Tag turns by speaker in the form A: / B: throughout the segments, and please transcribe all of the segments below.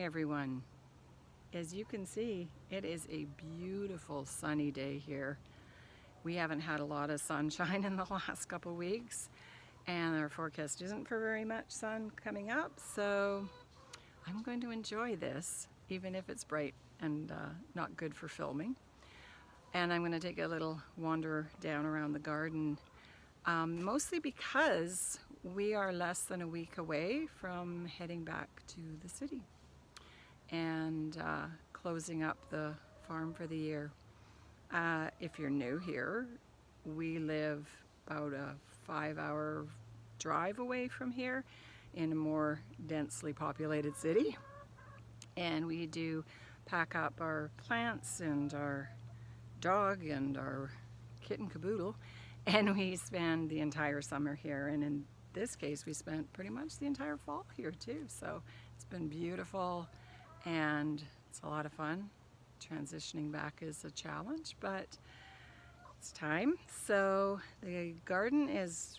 A: everyone. As you can see, it is a beautiful sunny day here. We haven't had a lot of sunshine in the last couple weeks, and our forecast isn't for very much sun coming up, so I'm going to enjoy this, even if it's bright and not good for filming. And I'm going to take a little wander down around the garden, mostly because we are less than a week away from heading back to the city and closing up the farm for the year. If you're new here, we live about a 5-hour drive away from here in a more densely populated city, and we do pack up our plants and our dog and our kitten caboodle, and we spend the entire summer here, and in this case we spent pretty much the entire fall here too, so it's been beautiful and it's a lot of fun. Transitioning back is a challenge, but it's time. So the garden is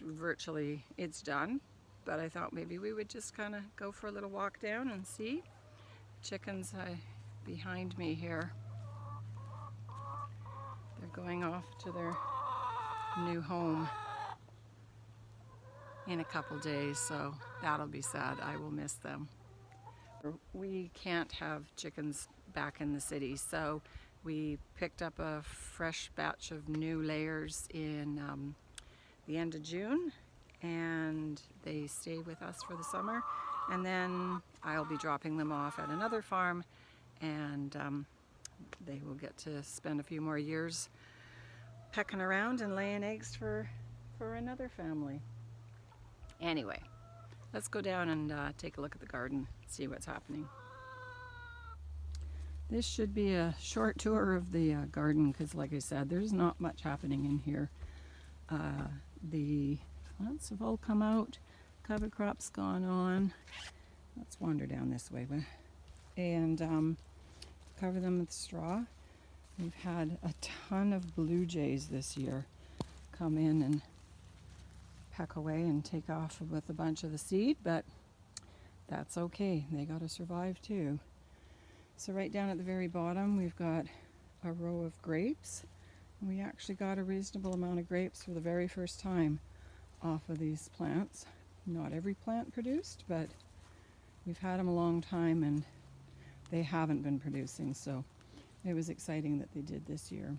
A: it's done, but I thought maybe we would just kind of go for a little walk down and see. Chickens behind me here, they're going off to their new home in a couple days, so that'll be sad. I will miss them. We can't have chickens back in the city, so we picked up a fresh batch of new layers in the end of June, and they stay with us for the summer, and then I'll be dropping them off at another farm, and they will get to spend a few more years pecking around and laying eggs for another family. Anyway, let's go down and take a look at the garden, see what's happening. This should be a short tour of the garden because, like I said, there's not much happening in here. The plants have all come out, cover crop's gone on. Let's wander down this way and cover them with straw. We've had a ton of blue jays this year come in and peck away and take off with a bunch of the seed, but that's okay. They got to survive too. So right down at the very bottom, we've got a row of grapes. We actually got a reasonable amount of grapes for the very first time off of these plants. Not every plant produced, but we've had them a long time and they haven't been producing, so it was exciting that they did this year.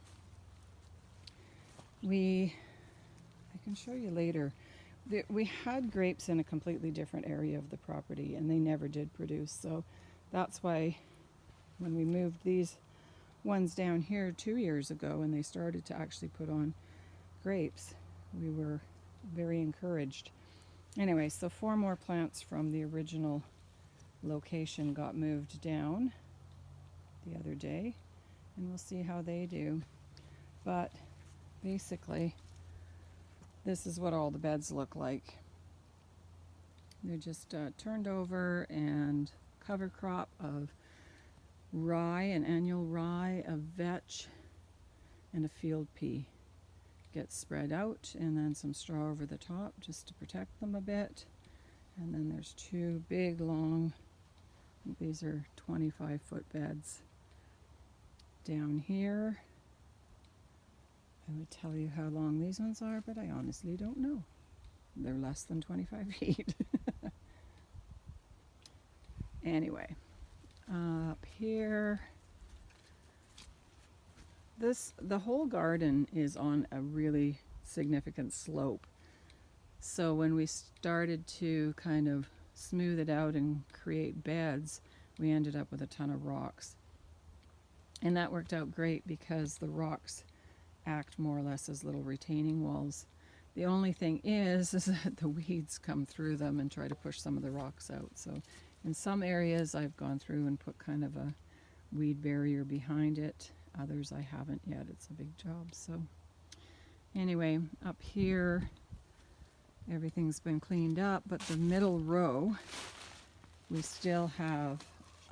A: I can show you later. We had grapes in a completely different area of the property and they never did produce, so that's why when we moved these ones down here 2 years ago and they started to actually put on grapes, we were very encouraged. Anyway, so 4 more plants from the original location got moved down the other day, and we'll see how they do. But basically, this is what all the beds look like. They're just turned over, and cover crop of rye, an annual rye, a vetch, and a field pea gets spread out, and then some straw over the top just to protect them a bit. And then there's 2 big long, these are 25-foot beds down here. I would tell you how long these ones are, but I honestly don't know. They're less than 25 feet. Anyway, up here, the whole garden is on a really significant slope. So when we started to kind of smooth it out and create beds, we ended up with a ton of rocks. And that worked out great because the rocks act more or less as little retaining walls. The only thing is that the weeds come through them and try to push some of the rocks out. So in some areas I've gone through and put kind of a weed barrier behind it. Others I haven't yet. It's a big job. So anyway, up here everything's been cleaned up, but the middle row we still have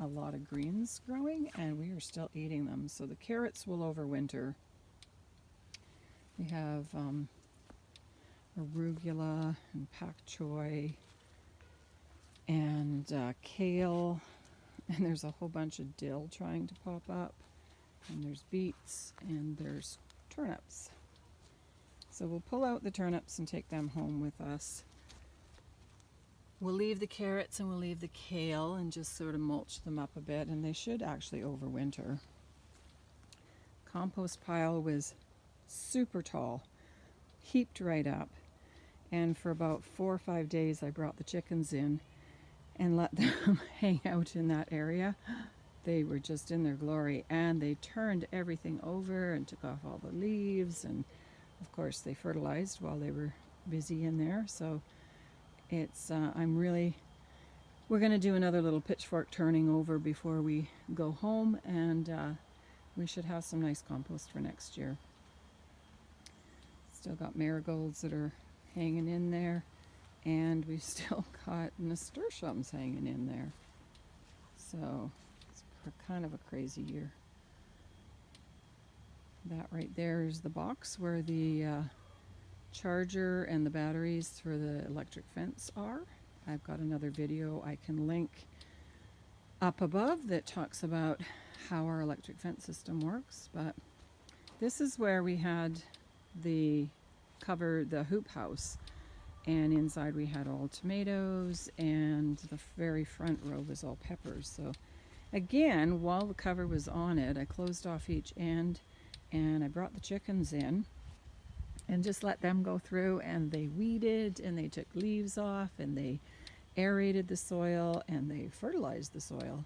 A: a lot of greens growing and we are still eating them. So the carrots will overwinter. We have arugula and pak choy and kale And there's a whole bunch of dill trying to pop up. And there's beets and there's turnips. So we'll pull out the turnips and take them home with us. We'll leave the carrots and we'll leave the kale and just sort of mulch them up a bit, and they should actually overwinter. Compost pile was super tall, heaped right up, and for about 4 or 5 days I brought the chickens in and let them hang out in that area. They were just in their glory, and they turned everything over and took off all the leaves, and of course they fertilized while they were busy in there. So it's we're going to do another little pitchfork turning over before we go home, and we should have some nice compost for next year. Still got marigolds that are hanging in there, and we've still got nasturtiums hanging in there. So it's kind of a crazy year. That right there is the box where the charger and the batteries for the electric fence are. I've got another video I can link up above that talks about how our electric fence system works, but this is where we had the hoop house, and inside we had all tomatoes, and the very front row was all peppers. So again, while the cover was on it, I closed off each end and I brought the chickens in and just let them go through, and they weeded and they took leaves off and they aerated the soil and they fertilized the soil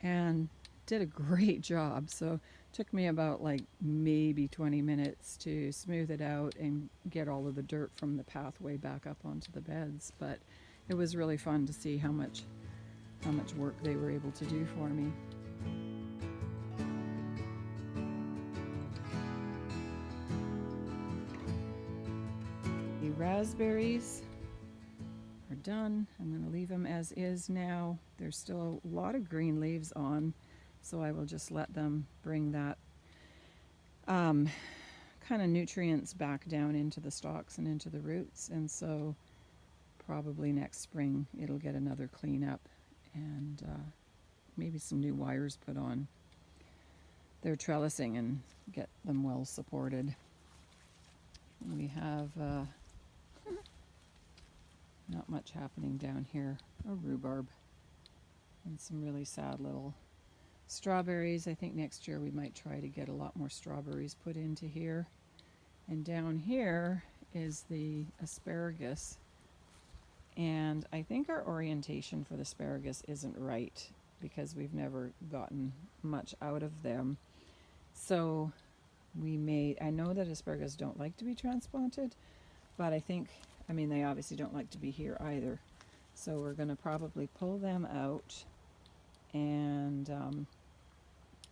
A: and did a great job. So it took me about maybe 20 minutes to smooth it out and get all of the dirt from the pathway back up onto the beds. But it was really fun to see how much work they were able to do for me. The raspberries are done. I'm going to leave them as is now. There's still a lot of green leaves on, so I will just let them bring that kind of nutrients back down into the stalks and into the roots. And so probably next spring it'll get another clean up, and maybe some new wires put on their trellising and get them well supported. We have not much happening down here. A rhubarb and some really sad little strawberries. I think next year we might try to get a lot more strawberries put into here. And down here is the asparagus. And I think our orientation for the asparagus isn't right because we've never gotten much out of them. So I know that asparagus don't like to be transplanted, but they obviously don't like to be here either. So we're going to probably pull them out and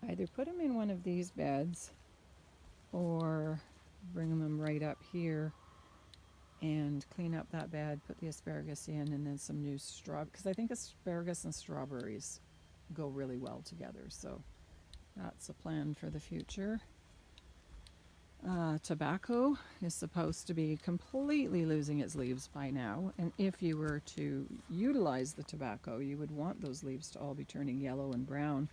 A: either put them in one of these beds or bring them right up here and clean up that bed, put the asparagus in, and then some new straw, because I think asparagus and strawberries go really well together. So that's a plan for the future. Tobacco is supposed to be completely losing its leaves by now, and if you were to utilize the tobacco, you would want those leaves to all be turning yellow and brown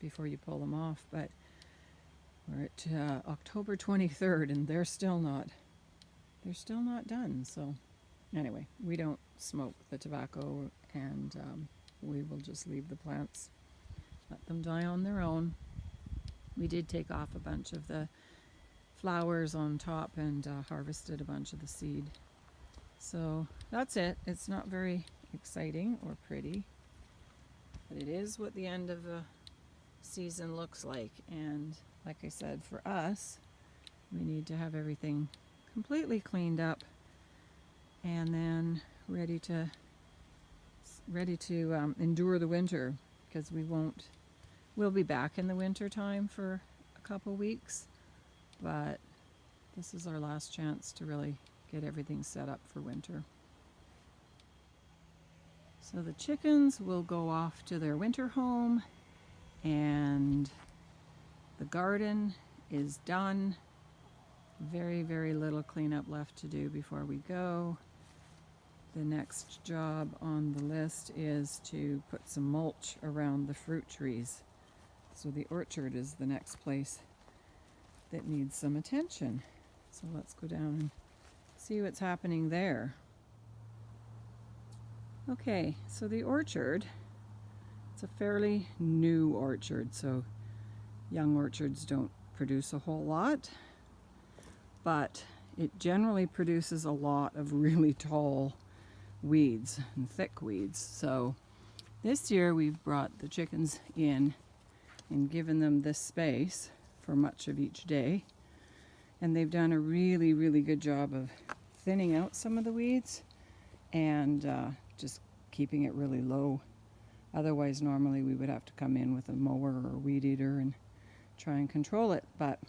A: before you pull them off. But we're at October 23rd and they're still not done. So anyway, we don't smoke the tobacco, and we will just leave the plants, let them die on their own. We did take off a bunch of the flowers on top and harvested a bunch of the seed. So that's it. It's not very exciting or pretty, but it is what the end of a season looks like. And like I said, for us, we need to have everything completely cleaned up and then ready to endure the winter, because we'll be back in the winter time for a couple weeks. But this is our last chance to really get everything set up for winter. So the chickens will go off to their winter home, and the garden is done. Very, very little cleanup left to do before we go. the next job on the list is to put some mulch around the fruit trees. So the orchard is the next place that needs some attention. So let's go down and see what's happening there. Okay, so the orchard, it's a fairly new orchard, so young orchards don't produce a whole lot, but it generally produces a lot of really tall weeds and thick weeds. So this year we've brought the chickens in and given them this space for much of each day, and they've done a really, really good job of thinning out some of the weeds and just keeping it really low. Otherwise, normally we would have to come in with a mower or a weed eater and try and control it, but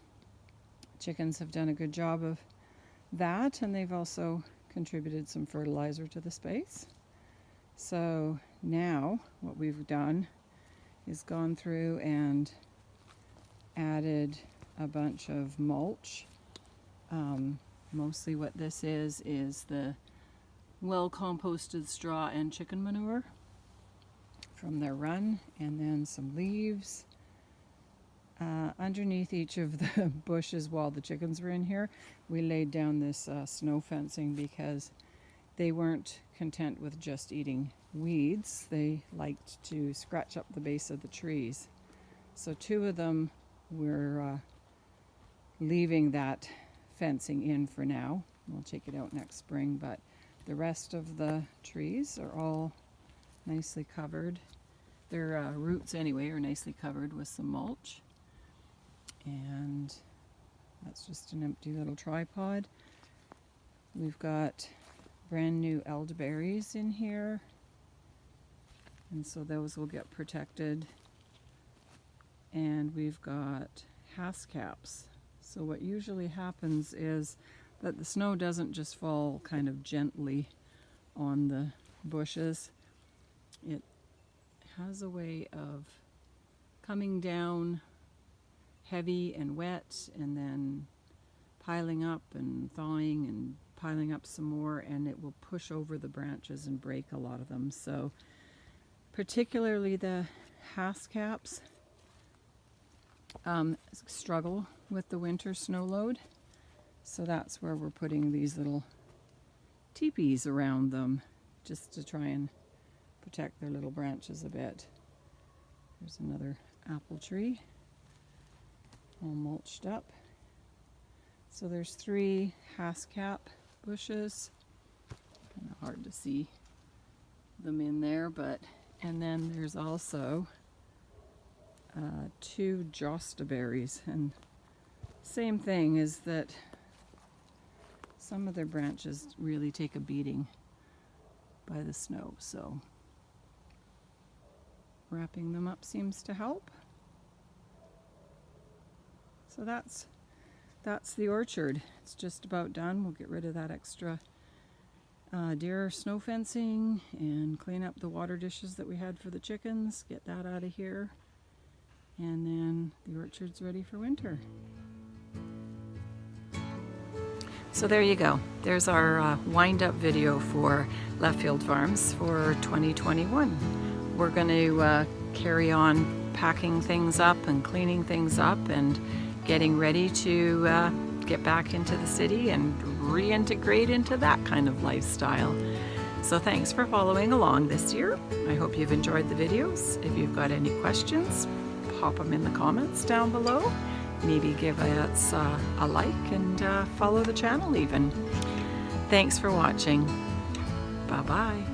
A: chickens have done a good job of that, and they've also contributed some fertilizer to the space. So now what we've done is gone through and added a bunch of mulch. Mostly what this is the well composted straw and chicken manure from their run, and then some leaves. Underneath each of the bushes while the chickens were in here, we laid down this snow fencing because they weren't content with just eating weeds. They liked to scratch up the base of the trees. So 2 of them we're leaving that fencing in for now. We'll take it out next spring, but the rest of the trees are all nicely covered. Their roots anyway are nicely covered with some mulch. And that's just an empty little tripod. We've got brand new elderberries in here, and so those will get protected. And we've got hascaps. So what usually happens is that the snow doesn't just fall kind of gently on the bushes. It has a way of coming down heavy and wet, and then piling up and thawing and piling up some more, and it will push over the branches and break a lot of them. So particularly the hascaps struggle with the winter snow load. So that's where we're putting these little teepees around them, just to try and protect their little branches a bit. There's another apple tree, all mulched up. So there's 3 hascap bushes. Kind of hard to see them in there, but, and then there's also 2 jostaberries, and same thing is that some of their branches really take a beating by the snow, so wrapping them up seems to help. So that's the orchard. It's just about done. We'll get rid of that extra deer snow fencing and clean up the water dishes that we had for the chickens, get that out of here, and then the orchard's ready for winter. So there you go. There's our wind-up video for Left Field Farms for 2021. We're going to carry on packing things up and cleaning things up and getting ready to get back into the city and reintegrate into that kind of lifestyle. So thanks for following along this year. I hope you've enjoyed the videos. If you've got any questions, pop them in the comments down below. Maybe give us a like and follow the channel even. Thanks for watching. Bye-bye.